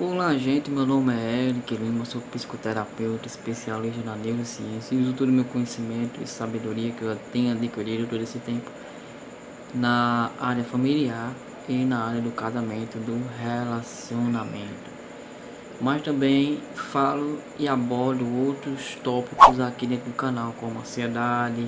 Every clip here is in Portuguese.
Olá, gente. Meu nome é Eric Lima, sou psicoterapeuta, especialista na neurociência e uso todo o meu conhecimento e sabedoria que eu tenho adquirido todo esse tempo na área familiar e na área do casamento, do relacionamento. Mas também falo e abordo outros tópicos aqui dentro do canal, como ansiedade,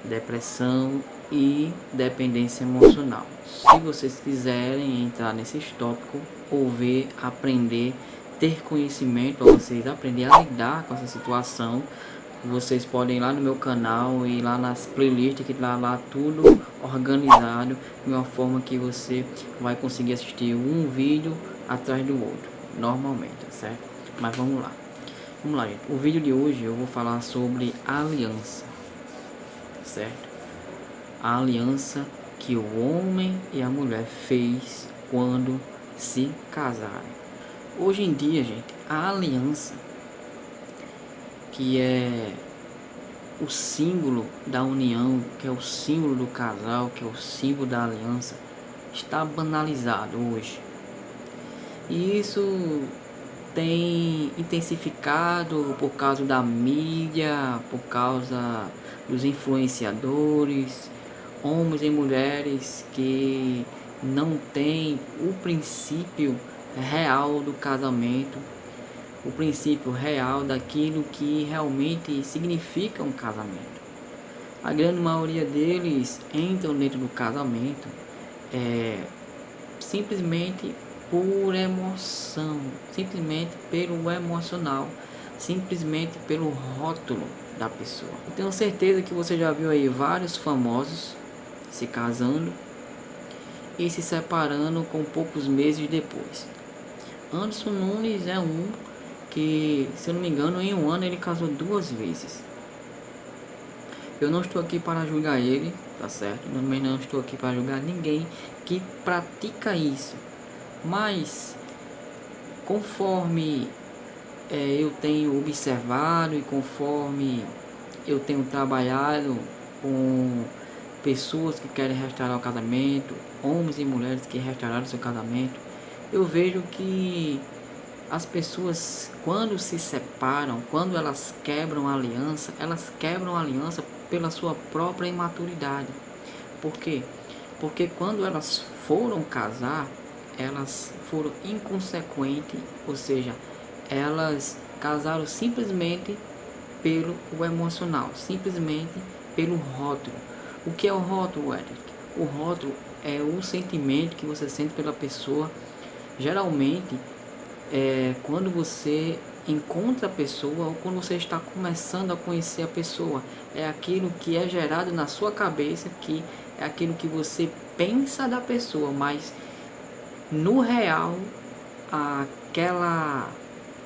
depressão e dependência emocional. Se vocês quiserem entrar nesses tópicos, ouvir, aprender, ter conhecimento para vocês aprender a lidar com essa situação, vocês podem ir lá no meu canal e lá nas playlists que tá lá tudo organizado de uma forma que você vai conseguir assistir um vídeo atrás do outro, normalmente, certo? Mas vamos lá. Vamos lá, gente. O vídeo de hoje eu vou falar sobre aliança, certo? A aliança que o homem e a mulher fez quando se casaram. Hoje em dia, gente, a aliança, que é o símbolo da união, que é o símbolo do casal, que é o símbolo da aliança, está banalizado hoje. E isso tem intensificado por causa da mídia, por causa dos influenciadores, homens e mulheres que não têm o princípio real do casamento, o princípio real daquilo que realmente significa um casamento. A grande maioria deles entram dentro do casamento simplesmente por emoção, simplesmente pelo emocional, simplesmente pelo rótulo da pessoa. Eu tenho certeza que você já viu aí vários famosos se casando e se separando com poucos meses depois. Anderson Nunes é um que, se eu não me engano, em um ano ele casou 2 vezes. Eu não estou aqui para julgar ele, tá certo? Também não estou aqui para julgar ninguém que pratica isso. Mas, conforme eu tenho observado e conforme eu tenho trabalhado com pessoas que querem restaurar o casamento, homens e mulheres que restauraram seu casamento, eu vejo que as pessoas, quando se separam, quando elas quebram a aliança pela sua própria imaturidade. Por quê? Porque quando elas foram casar, elas foram inconsequentes, ou seja, elas casaram simplesmente pelo emocional, simplesmente pelo rótulo. O que é o rótulo, Eric? O rótulo é o sentimento que você sente pela pessoa, geralmente quando você encontra a pessoa ou quando você está começando a conhecer a pessoa. É aquilo que é gerado na sua cabeça, que é aquilo que você pensa da pessoa, mas no real aquela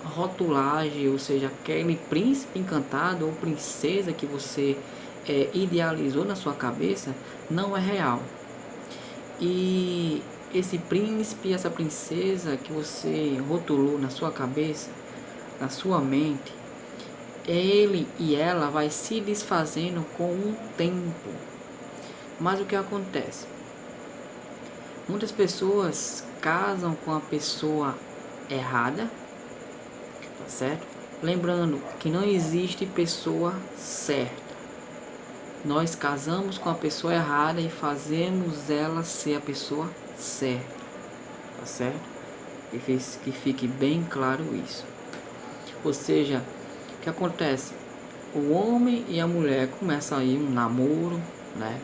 rotulagem, ou seja, aquele príncipe encantado ou princesa que você idealizou na sua cabeça não é real. E esse príncipe, essa princesa que você rotulou na sua cabeça, na sua mente, ele e ela vai se desfazendo com o tempo. Mas o que acontece? Muitas pessoas casam com a pessoa errada, tá certo? Lembrando que não existe pessoa certa. Nós casamos com a pessoa errada e fazemos ela ser a pessoa certa, tá certo? E que fique bem claro isso. Ou seja, o que acontece? O homem e a mulher começam aí um namoro, né?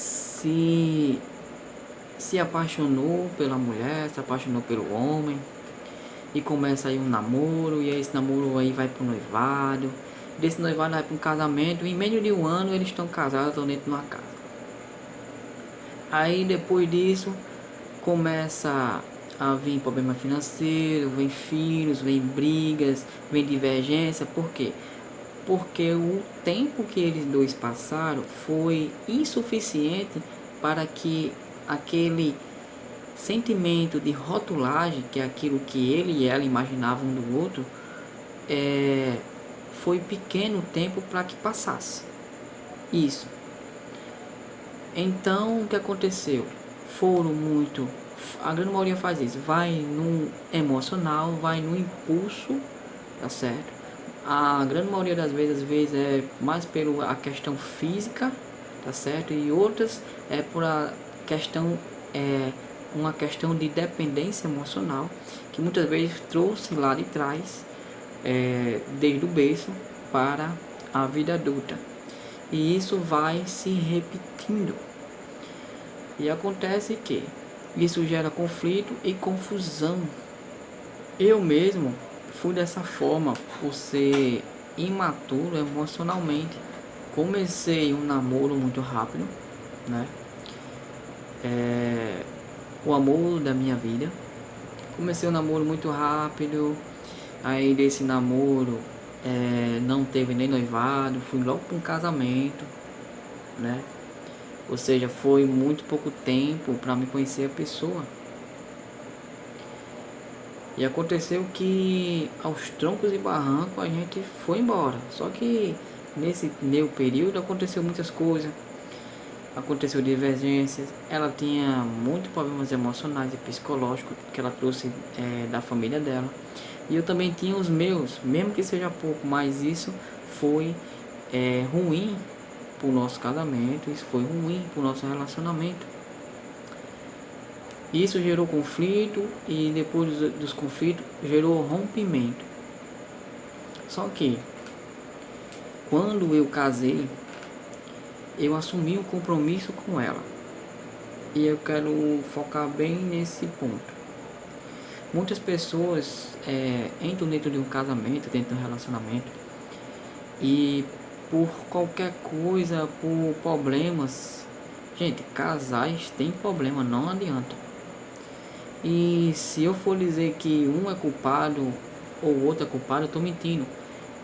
Se apaixonou pela mulher, se apaixonou pelo homem e começa aí um namoro, e esse namoro aí vai pro noivado, desse noivado vai para um casamento, e em meio de um ano eles estão casados, estão dentro de uma casa. Aí depois disso começa a vir problema financeiro, vem filhos, vem brigas, vem divergência. Por quê? Porque o tempo que eles dois passaram foi insuficiente para que aquele sentimento de rotulagem, que é aquilo que ele e ela imaginavam do outro, foi pequeno o tempo para que passasse isso. Então o que aconteceu? Foram muito A grande maioria faz isso, vai no emocional, vai no impulso, tá certo? A grande maioria das vezes, às vezes é mais pela questão física, tá certo? E outras é por a questão, uma questão de dependência emocional, que muitas vezes trouxe lá de trás, desde o berço para a vida adulta. E isso vai se repetindo. E acontece que isso gera conflito e confusão. Eu mesmo fui dessa forma, por ser imaturo emocionalmente. Comecei um namoro muito rápido, né? O amor da minha vida. Comecei um namoro muito rápido. Aí desse namoro não teve nem noivado, fui logo para um casamento, né? Ou seja, foi muito pouco tempo para me conhecer a pessoa. E aconteceu que aos troncos e barrancos a gente foi embora. Só que nesse meu período aconteceu muitas coisas. Aconteceu divergências. Ela tinha muitos problemas emocionais e psicológicos que ela trouxe da família dela. E eu também tinha os meus, mesmo que seja pouco, mas isso foi ruim para o nosso casamento, isso foi ruim para o nosso relacionamento. Isso gerou conflito e depois dos conflitos gerou rompimento. Só que quando eu casei, eu assumi um compromisso com ela. E eu quero focar bem nesse ponto. Muitas pessoas entram dentro de um casamento, dentro de um relacionamento, e por qualquer coisa, por problemas, gente, casais têm problema, não adianta. E se eu for dizer que um é culpado ou o outro é culpado, eu estou mentindo.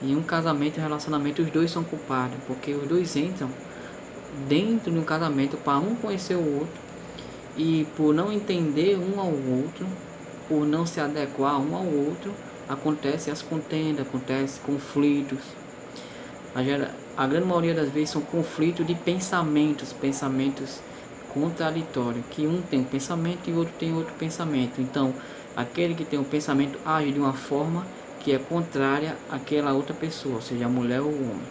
Em um casamento e um relacionamento, os dois são culpados, porque os dois entram dentro de um casamento para um conhecer o outro, e por não entender um ao outro, por não se adequar um ao outro, acontecem as contendas, acontecem conflitos. A grande maioria das vezes são conflitos de pensamentos contraditórios, que um tem um pensamento e o outro tem outro pensamento. Então, aquele que tem um pensamento age de uma forma que é contrária àquela outra pessoa, seja a mulher ou o homem.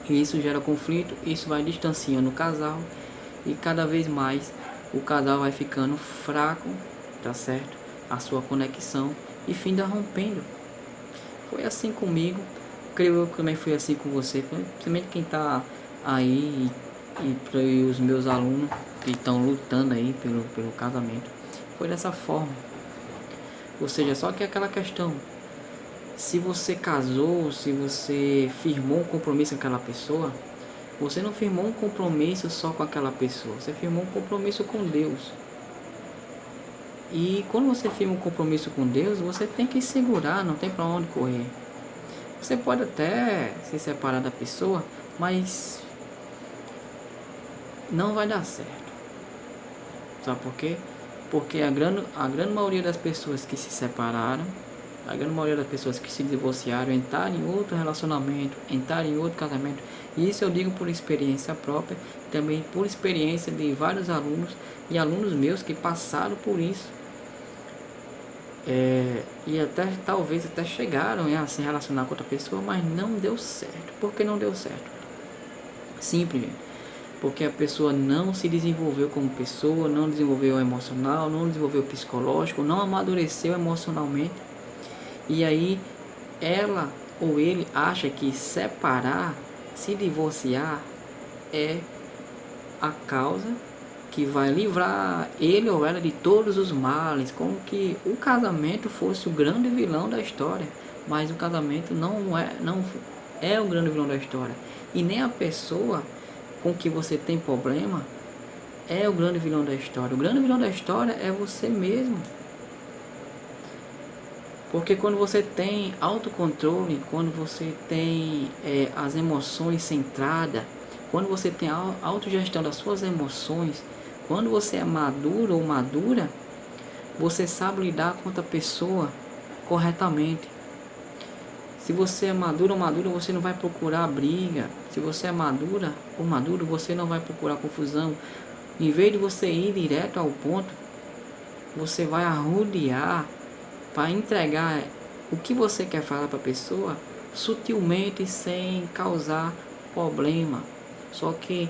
E isso gera conflito, isso vai distanciando o casal, e cada vez mais o casal vai ficando fraco, tá certo? A sua conexão, e finda rompendo. Foi assim comigo, creio eu que também foi assim com você, principalmente quem tá aí, e os meus alunos que estão lutando aí pelo casamento. Foi dessa forma. Ou seja, só que aquela questão, se você casou, se você firmou um compromisso com aquela pessoa, você não firmou um compromisso só com aquela pessoa, você firmou um compromisso com Deus. E quando você firma um compromisso com Deus, você tem que segurar, não tem para onde correr. Você pode até se separar da pessoa, mas não vai dar certo. Sabe por quê? Porque a grande maioria das pessoas que se separaram, a grande maioria das pessoas que se divorciaram, entraram em outro relacionamento, entraram em outro casamento. E isso eu digo por experiência própria, também por experiência de vários alunos e alunos meus que passaram por isso. E até talvez até chegaram a se relacionar com outra pessoa, mas não deu certo. Por que não deu certo? Simples, gente. Porque a pessoa não se desenvolveu como pessoa, não desenvolveu o emocional, não desenvolveu o psicológico, não amadureceu emocionalmente. E aí ela ou ele acha que separar, se divorciar, é a causa que vai livrar ele ou ela de todos os males, como que o casamento fosse o grande vilão da história. Mas o casamento não é o grande vilão da história, e nem a pessoa com que você tem problema é o grande vilão da história. O grande vilão da história é você mesmo. Porque quando você tem autocontrole, quando você tem as emoções centradas, quando você tem a autogestão das suas emoções, quando você é maduro ou madura, você sabe lidar com outra pessoa corretamente. Se você é maduro ou madura, você não vai procurar briga. Se você é madura ou maduro, você não vai procurar confusão. Em vez de você ir direto ao ponto, você vai arrodear para entregar o que você quer falar para a pessoa sutilmente, sem causar problema. Só que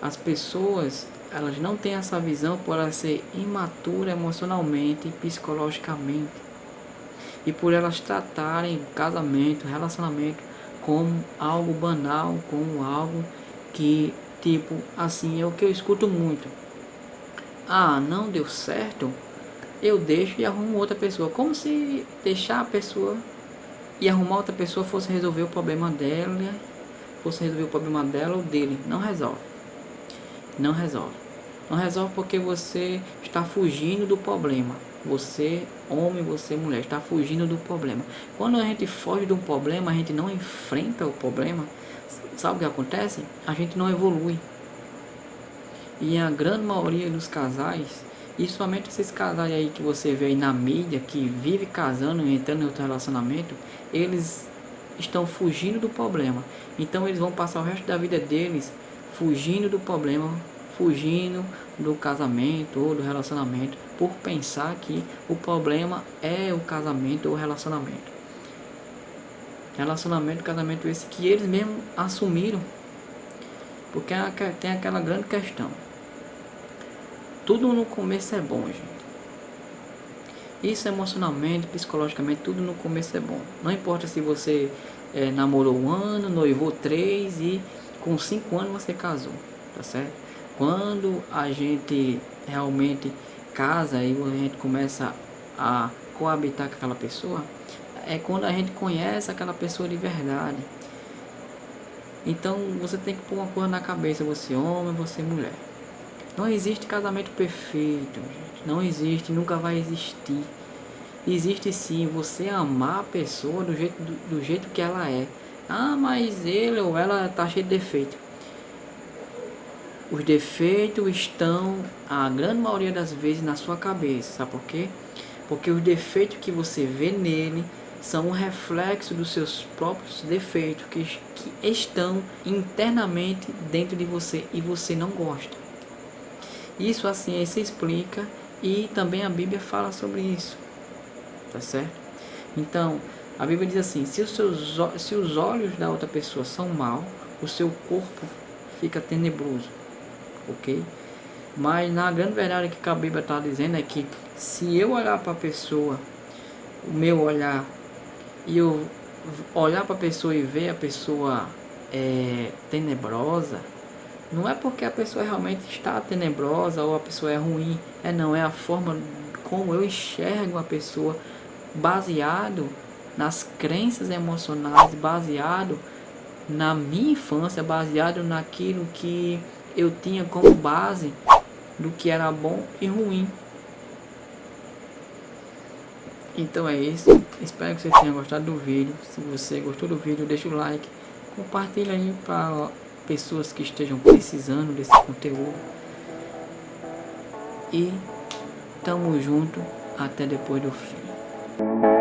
as pessoas, elas não têm essa visão por ela ser imatura emocionalmente e psicologicamente, e por elas tratarem casamento, relacionamento como algo banal, como algo que, tipo, assim, é o que eu escuto muito: ah, não deu certo, eu deixo e arrumo outra pessoa. Como se deixar a pessoa e arrumar outra pessoa fosse resolver o problema dela, ou dele. Não resolve. Não resolve. Não resolve porque você está fugindo do problema. Você, homem, você, mulher, está fugindo do problema. Quando a gente foge de um problema, a gente não enfrenta o problema. Sabe o que acontece? A gente não evolui. E a grande maioria dos casais, e somente esses casais aí que você vê aí na mídia, que vive casando e entrando em outro relacionamento, eles estão fugindo do problema. Então eles vão passar o resto da vida deles fugindo do problema, fugindo do casamento ou do relacionamento, por pensar que o problema é o casamento ou o relacionamento. Relacionamento, casamento esse que eles mesmos assumiram. Porque tem aquela grande questão: tudo no começo é bom, gente. Isso emocionalmente, psicologicamente, tudo no começo é bom. Não importa se você namorou 1 ano, noivou 3 e com 5 anos você casou, tá certo? Quando a gente realmente casa e a gente começa a coabitar com aquela pessoa, é quando a gente conhece aquela pessoa de verdade. Então você tem que pôr uma coisa na cabeça: você homem, você mulher. Não existe casamento perfeito, gente. Não existe, nunca vai existir. Existe sim você amar a pessoa do jeito que ela é. Ah, mas ele ou ela tá cheio de defeito. Os defeitos estão, a grande maioria das vezes, na sua cabeça. Sabe por quê? Porque os defeitos que você vê nele são um reflexo dos seus próprios defeitos que estão internamente dentro de você e você não gosta. Isso a ciência explica e também a Bíblia fala sobre isso, tá certo? Então, a Bíblia diz assim: se os olhos da outra pessoa são maus, o seu corpo fica tenebroso, ok? Mas na grande verdade que a Bíblia está dizendo é que se eu olhar para a pessoa, o meu olhar, e eu olhar para a pessoa e ver a pessoa tenebrosa, não é porque a pessoa realmente está tenebrosa ou a pessoa é ruim, não, é a forma como eu enxergo a pessoa, baseado nas crenças emocionais, baseado na minha infância, baseado naquilo que eu tinha como base do que era bom e ruim. Então é isso, espero que você tenha gostado do vídeo. Se você gostou do vídeo, deixa o like, compartilha aí para pessoas que estejam precisando desse conteúdo. E tamo junto até depois do fim.